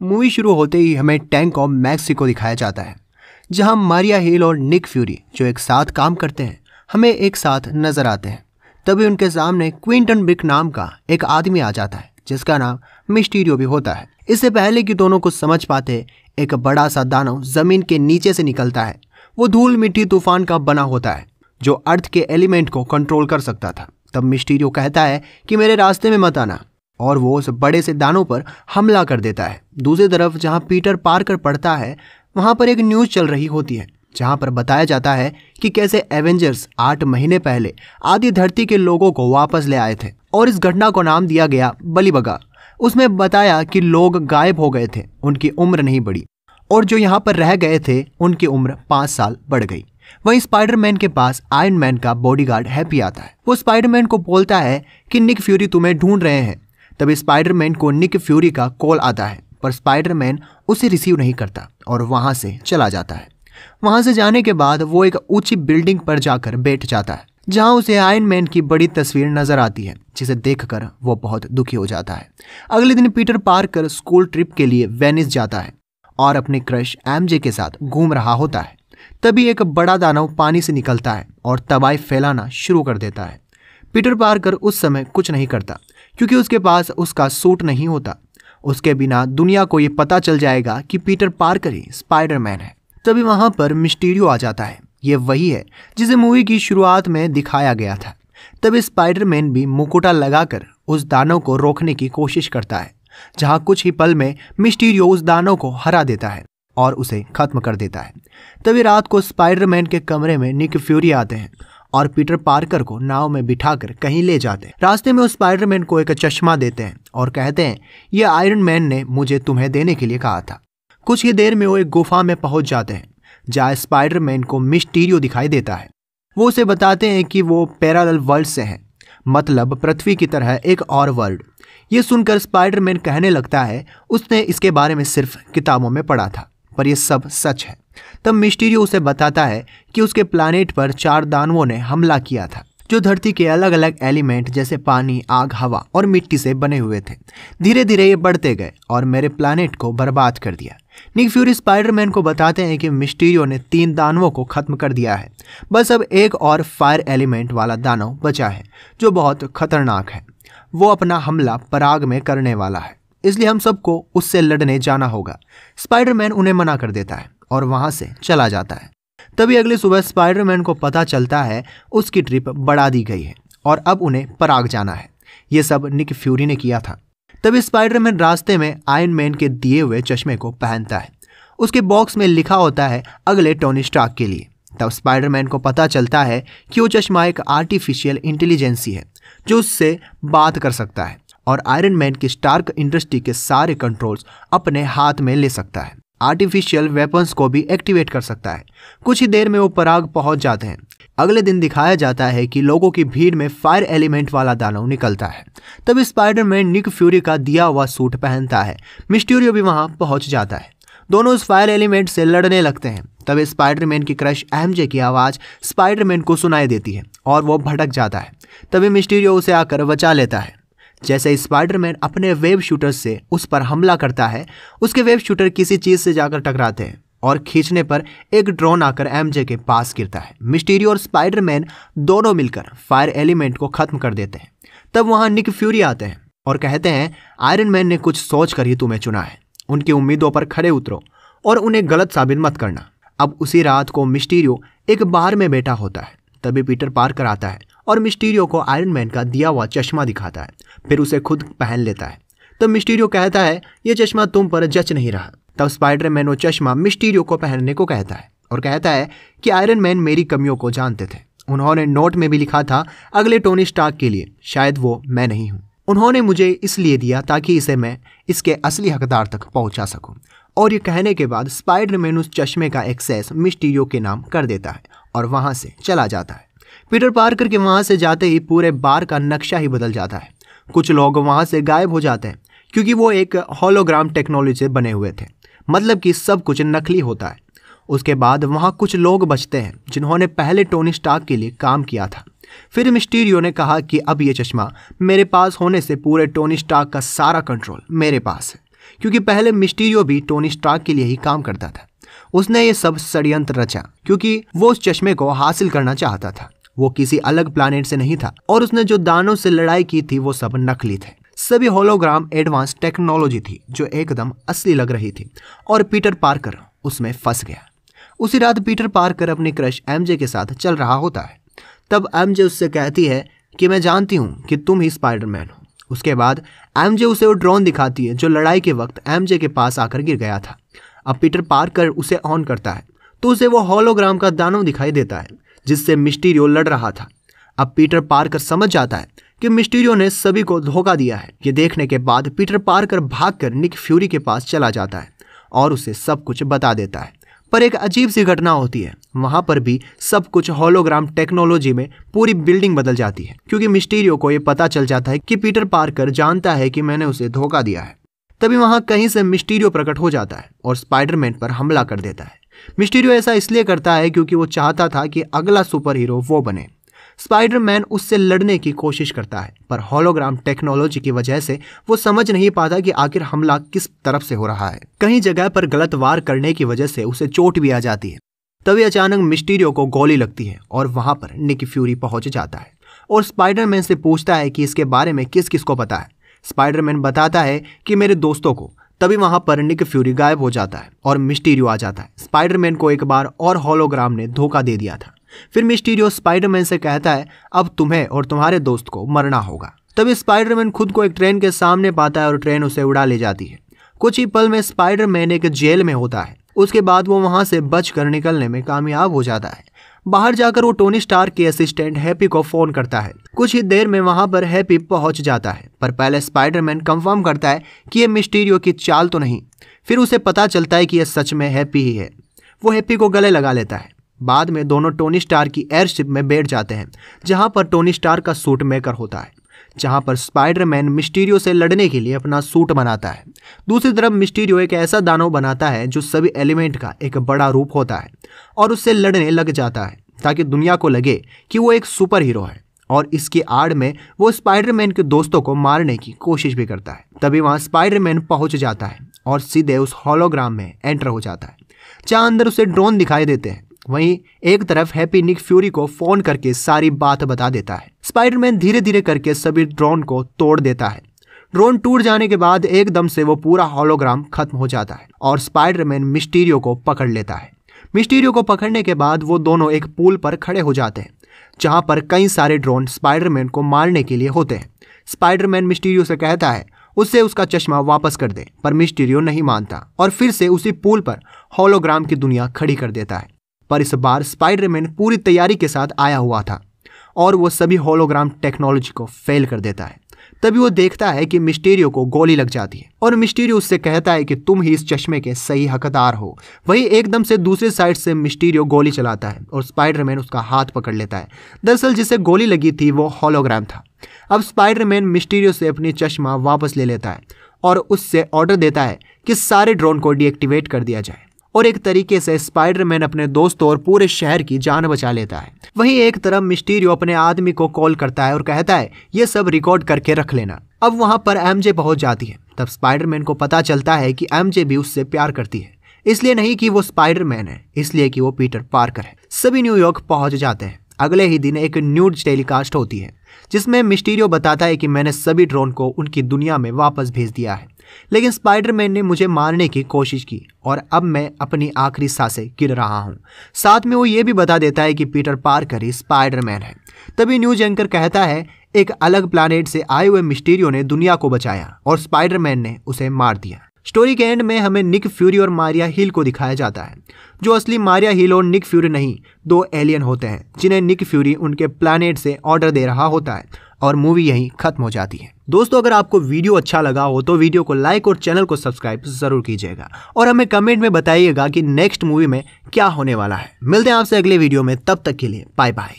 Movie शुरू होते ही हमें टैंक ऑफ मैक्सिको दिखाया जाता है, जहां मारिया हिल और निक फ्यूरी जो एक साथ काम करते हैं हमें एक साथ नजर आते हैं। तभी उनके सामने क्विंटन ब्रिक नाम का एक आदमी आ जाता है जिसका नाम मिस्टीरियो भी होता है। इससे पहले कि दोनों कुछ समझ पाते, एक बड़ा सा दानव जमीन के नीचे से निकलता है। वो धूल मिट्टी तूफान का बना होता है जो अर्थ के एलिमेंट को कंट्रोल कर सकता था। तब मिस्टीरियो कहता है कि मेरे रास्ते में मत आना, और वो उस बड़े से दानव पर हमला कर देता है। दूसरी तरफ जहां पीटर पार्कर पढ़ता है वहां पर एक न्यूज़ चल रही होती है जहां पर बताया जाता है कि कैसे एवेंजर्स 8 महीने पहले आधी धरती के लोगों को वापस ले आए थे और इस घटना को नाम दिया गया बलिबगा। उसमें बताया कि लोग गायब हो गए थे, उनकी उम्र नहीं बढ़ी, और जो यहाँ पर रह गए थे उनकी उम्र 5 साल बढ़ गई। वहीं स्पाइडरमैन के पास आयरन मैन का बॉडीगार्ड हैप्पी आता है। वो स्पाइडरमैन को बोलता है कि निक फ्यूरी तुम्हें ढूंढ रहे हैं। तभी स्पाइडरमैन को निक फ्यूरी का कॉल आता है, पर स्पाइडरमैन उसे रिसीव नहीं करता और वहां से चला जाता है। वहां से जाने के बाद वो एक ऊंची बिल्डिंग पर जाकर बैठ जाता है जहां उसे आयरन मैन की बड़ी तस्वीर नजर आती है, जिसे देखकर वो बहुत दुखी हो जाता है। अगले दिन पीटर पार्कर स्कूल ट्रिप के लिए वेनिस जाता है और अपने क्रश एमजे के साथ घूम रहा होता है। तभी एक बड़ा दानव पानी से निकलता है और तबाही फैलाना शुरू कर देता है। पीटर पार्कर उस समय कुछ नहीं करता क्योंकि उसके पास उसका सूट नहीं होता। उसके बिना दुनिया को ये पता चल जाएगा कि पीटर पार्कर ही स्पाइडरमैन है। तभी वहां पर मिस्टीरियो आ जाता है। ये वही है जिसे मूवी की शुरुआत में दिखाया गया था। तभी स्पाइडरमैन भी मुकुटा लगाकर उस दानव को रोकने की कोशिश करता है, जहां कुछ ही पल में मिस्टीरियो उस दानव को हरा देता है और उसे खत्म कर देता है। तभी रात को स्पाइडरमैन के कमरे में निक फ्यूरी आते हैं और पीटर पार्कर को नाव में बिठाकर कहीं ले जाते हैं। रास्ते में उस स्पाइडरमैन को एक चश्मा देते हैं और कहते हैं ये आयरन मैन ने मुझे तुम्हें देने के लिए कहा था। कुछ ही देर में वो एक गुफा में पहुंच जाते हैं जहां स्पाइडरमैन को मिस्टीरियो दिखाई देता है। वो उसे बताते हैं कि वो पैरेलल वर्ल्ड से हैं, मतलब पृथ्वी की तरह एक और वर्ल्ड। ये सुनकर स्पाइडरमैन कहने लगता है उसने इसके बारे में सिर्फ किताबों में पढ़ा था, पर यह सब सच है। तब मिस्टीरियो उसे बताता है कि उसके प्लैनेट पर 4 दानवों ने हमला किया था जो धरती के अलग अलग एलिमेंट जैसे पानी, आग, हवा और मिट्टी से बने हुए थे। धीरे धीरे ये बढ़ते गए और मेरे प्लैनेट को बर्बाद कर दिया। निक फ्यूरी स्पाइडरमैन को बताते हैं कि मिस्टीरियो ने 3 दानवों को खत्म कर दिया है, बस अब एक और फायर एलिमेंट वाला दानव बचा है जो बहुत खतरनाक है। वो अपना हमला पराग में करने वाला है, इसलिए हम सबको उससे लड़ने जाना होगा। स्पाइडरमैन उन्हें मना कर देता है और वहां से चला जाता है। तभी अगली सुबह स्पाइडरमैन को पता चलता है उसकी ट्रिप बढ़ा दी गई है और अब उन्हें पराग जाना है। ये सब निक फ्यूरी ने किया था। तभी स्पाइडरमैन रास्ते में आयरन मैन के दिए हुए चश्मे को पहनता है। उसके बॉक्स में लिखा होता है अगले टोनी स्टार्क के लिए। तब स्पाइडरमैन को पता चलता है कि वो चश्मा एक आर्टिफिशियल इंटेलिजेंसी है जो उससे बात कर सकता है और आयरन मैन की स्टार्क इंडस्ट्री के सारे कंट्रोल्स अपने हाथ में ले सकता है। आर्टिफिशियल वेपन्स को भी एक्टिवेट कर सकता है। कुछ ही देर में वो पराग पहुंच जाते हैं। अगले दिन दिखाया जाता है कि लोगों की भीड़ में फायर एलिमेंट वाला दानव निकलता है। तब स्पाइडरमैन निक फ्यूरी का दिया हुआ सूट पहनता है। मिस्टीरियो भी वहां पहुंच जाता है। दोनों उस फायर एलिमेंट से लड़ने लगते हैं। तब स्पाइडरमैन की क्रश एमजे की आवाज़ स्पाइडरमैन को सुनाई देती है और वो भटक जाता है। तभी मिस्टीरियो उसे आकर बचा लेता है। जैसे ही स्पाइडरमैन अपने वेब शूटर से उस पर हमला करता है, उसके वेब शूटर किसी चीज़ से जाकर टकराते हैं और खींचने पर एक ड्रोन आकर एमजे के पास गिरता है। मिस्टीरियो और स्पाइडरमैन दोनों मिलकर फायर एलिमेंट को खत्म कर देते हैं। तब वहां निक फ्यूरी आते हैं और कहते हैं आयरन मैन ने कुछ सोच कर ही तुम्हें चुना है। उनकी उम्मीदों पर खड़े उतरो और उन्हें गलत साबित मत करना। अब उसी रात को मिस्टीरियो एक बार में बैठा होता है। तभी पीटर पार्कर आता है और मिस्टीरियो को आयरन मैन का दिया हुआ चश्मा दिखाता है, फिर उसे खुद पहन लेता है। तब मिस्टीरियो कहता है ये चश्मा तुम पर जच नहीं रहा। तब स्पाइडरमैन वो चश्मा मिस्टीरियो को पहनने को कहता है और कहता है कि आयरन मैन मेरी कमियों को जानते थे। उन्होंने नोट में भी लिखा था अगले टोनी स्टार्क के लिए, शायद वो मैं नहीं हूँ। उन्होंने मुझे इसलिए दिया ताकि इसे मैं इसके असली हकदार तक पहुंचा सकूं। और ये कहने के बाद स्पाइडरमैन उस चश्मे का एक्सेस मिस्टीरियो के नाम कर देता है और वहां से चला जाता है। पीटर पार्कर के वहां से जाते ही पूरे बार का नक्शा ही बदल जाता है। कुछ लोग वहां से गायब हो जाते हैं क्योंकि वो एक होलोग्राम टेक्नोलॉजी से बने हुए थे, मतलब कि सब कुछ नकली होता है। उसके बाद वहां कुछ लोग बचते हैं जिन्होंने पहले टोनी स्टार्क के लिए काम किया था। फिर मिस्टीरियो ने कहा कि अब ये चश्मा मेरे पास होने से पूरे टोनी स्टार्क का सारा कंट्रोल मेरे पास है, क्योंकि पहले मिस्टीरियो भी टोनी स्टार्क के लिए ही काम करता था। उसने ये सब षड्यंत्र रचा क्योंकि वो उस चश्मे को हासिल करना चाहता था। वो किसी अलग प्लैनेट से नहीं था और उसने जो दानों से लड़ाई की थी वो सब नकली थे। सभी होलोग्राम एडवांस टेक्नोलॉजी थी जो एकदम असली लग रही थी और पीटर पार्कर उसमें फंस गया। उसी रात पीटर पार्कर अपनी क्रश एमजे के साथ चल रहा होता है। तब एमजे उससे कहती है कि मैं जानती हूँ कि तुम ही स्पाइडरमैन हो। उसके बाद एमजे उसे वो ड्रोन दिखाती है जो लड़ाई के वक्त एमजे के पास आकर गिर गया था। अब पीटर पार्कर उसे ऑन करता है तो उसे वो होलोग्राम का दानव दिखाई देता है जिससे मिस्टीरियो लड़ रहा था। अब पीटर पार्कर समझ जाता है कि मिस्टीरियो ने सभी को धोखा दिया है। ये देखने के बाद पीटर पार्कर भागकर निक फ्यूरी के पास चला जाता है और उसे सब कुछ बता देता है। पर एक अजीब सी घटना होती है। वहां पर भी सब कुछ होलोग्राम टेक्नोलॉजी में पूरी बिल्डिंग बदल जाती है क्योंकि मिस्टीरियो को ये पता चल जाता है कि पीटर पार्कर जानता है कि मैंने उसे धोखा दिया है। तभी वहां कहीं से मिस्टीरियो प्रकट हो जाता है और स्पाइडरमैन पर हमला कर देता है। मिस्टीरियो ऐसा इसलिए करता है क्योंकि वो चाहता था कि अगला सुपर हीरो वो बने। स्पाइडरमैन उससे लड़ने की कोशिश करता है पर होलोग्राम टेक्नोलॉजी की वजह से वो समझ नहीं पाता कि आखिर हमला किस तरफ से हो रहा है। कहीं जगह पर गलत वार करने की वजह से उसे चोट भी आ जाती है। तभी अचानक मिस्टीरियो को गोली लगती है और वहां पर निक फ्यूरी पहुंच जाता है और स्पाइडरमैन से पूछता है कि इसके बारे में किस किस को पता है। स्पाइडरमैन बताता है कि मेरे दोस्तों को। तभी वहां पर निक फ्यूरी गायब हो जाता है और मिस्टीरियो आ जाता है। स्पाइडरमैन को एक बार और होलोग्राम ने धोखा दे दिया था। फिर मिस्टीरियो स्पाइडरमैन से कहता है अब तुम्हें और तुम्हारे दोस्त को मरना होगा। तभी स्पाइडरमैन खुद को एक ट्रेन के सामने पाता है और ट्रेन उसे उड़ा ले जाती है। कुछ ही पल में स्पाइडरमैन एक जेल में होता है। उसके बाद वो वहां से बचकर निकलने में कामयाब हो जाता है। बाहर जाकर वो टोनी स्टार्क के असिस्टेंट हैप्पी को फोन करता है। कुछ ही देर में वहां पर हैप्पी पहुंच जाता है पर पहले स्पाइडरमैन कंफर्म करता है कि ये मिस्टीरियो की चाल तो नहीं। फिर उसे पता चलता है कि यह सच में हैप्पी ही है। वो हैप्पी को गले लगा लेता है। बाद में दोनों टोनी स्टार्क की एयरशिप में बैठ जाते हैं जहां पर टोनी स्टार्क का सूट मेकर होता है, जहां पर स्पाइडरमैन मिस्टीरियो से लड़ने के लिए अपना सूट बनाता है। दूसरी तरफ मिस्टीरियो एक ऐसा दानव बनाता है जो सभी एलिमेंट का एक बड़ा रूप होता है और उससे लड़ने लग जाता है ताकि दुनिया को लगे कि वो एक सुपर हीरो है और इसकी आड़ में वो स्पाइडरमैन के दोस्तों को मारने की कोशिश भी करता है। तभी वहां स्पाइडरमैन पहुंच जाता है और सीधे उस होलोग्राम में एंटर हो जाता है जहां अंदर उसे ड्रोन दिखाई देते हैं। वहीं एक तरफ हैप्पी निक फ्यूरी को फोन करके सारी बात बता देता है। स्पाइडरमैन धीरे धीरे करके सभी ड्रोन को तोड़ देता है। ड्रोन टूट जाने के बाद एकदम से वो पूरा होलोग्राम खत्म हो जाता है और स्पाइडरमैन मिस्टीरियो को पकड़ लेता है। मिस्टीरियो को पकड़ने के बाद वो दोनों एक पुल पर खड़े हो जाते हैं जहां पर कई सारे ड्रोन स्पाइडरमैन को मारने के लिए होते हैं। स्पाइडरमैन मिस्टीरियो से कहता है उससे उसका चश्मा वापस कर दे पर मिस्टीरियो नहीं मानता और फिर से उसी पुल पर होलोग्राम की दुनिया खड़ी कर देता है। पर इस बार स्पाइडरमैन पूरी तैयारी के साथ आया हुआ था और वो सभी होलोग्राम टेक्नोलॉजी को फेल कर देता है। तभी वो देखता है कि मिस्टीरियो को गोली लग जाती है और मिस्टीरियो उससे कहता है कि तुम ही इस चश्मे के सही हकदार हो। वही एकदम से दूसरी साइड से मिस्टीरियो गोली चलाता है और स्पाइडरमैन उसका हाथ पकड़ लेता है। दरअसल जिसे गोली लगी थी वो होलोग्राम था। अब स्पाइडरमैन मिस्टीरियो से अपनी चश्मा वापस ले लेता है और उससे ऑर्डर देता है कि सारे ड्रोन को डीएक्टिवेट कर दिया जाए और एक तरीके से स्पाइडरमैन अपने दोस्तों और पूरे शहर की जान बचा लेता है। वहीं एक तरफ मिस्टीरियो अपने आदमी को कॉल करता है और कहता है ये सब रिकॉर्ड करके रख लेना। अब वहां पर एमजे पहुंच जाती है। तब स्पाइडरमैन को पता चलता है कि एमजे भी उससे प्यार करती है, इसलिए नहीं कि वो स्पाइडरमैन है, इसलिए कि वो पीटर पार्कर है। सभी न्यूयॉर्क पहुंच जाते हैं। अगले ही दिन एक न्यूज टेलीकास्ट होती है जिसमें मिस्टीरियो बताता है कि मैंने सभी ड्रोन को उनकी दुनिया में वापस भेज दिया है, लेकिन स्पाइडरमैन ने मुझे मारने की कोशिश की और अब मैं अपनी आखिरी सांसें गिन रहा हूं। साथ में वो ये भी बता देता है कि पीटर पार्कर ही स्पाइडरमैन है। तभी न्यूज एंकर कहता है एक अलग प्लैनेट से आए हुए मिस्टीरियो ने दुनिया को बचाया और स्पाइडरमैन ने उसे मार दिया। स्टोरी के एंड में हमें निक फ्यूरी और मारिया हिल को दिखाया जाता है। जो असली मारिया हिल और निक फ्यूरी नहीं, दो एलियन होते हैं जिन्हें निक फ्यूरी उनके प्लैनेट से ऑर्डर दे रहा होता है और मूवी यहीं खत्म हो जाती है। दोस्तों अगर आपको वीडियो अच्छा लगा हो तो वीडियो को लाइक और चैनल को सब्सक्राइब जरूर कीजिएगा और हमें कमेंट में बताइएगा कि नेक्स्ट मूवी में क्या होने वाला है। मिलते हैं आपसे अगले वीडियो में, तब तक के लिए बाय बाय।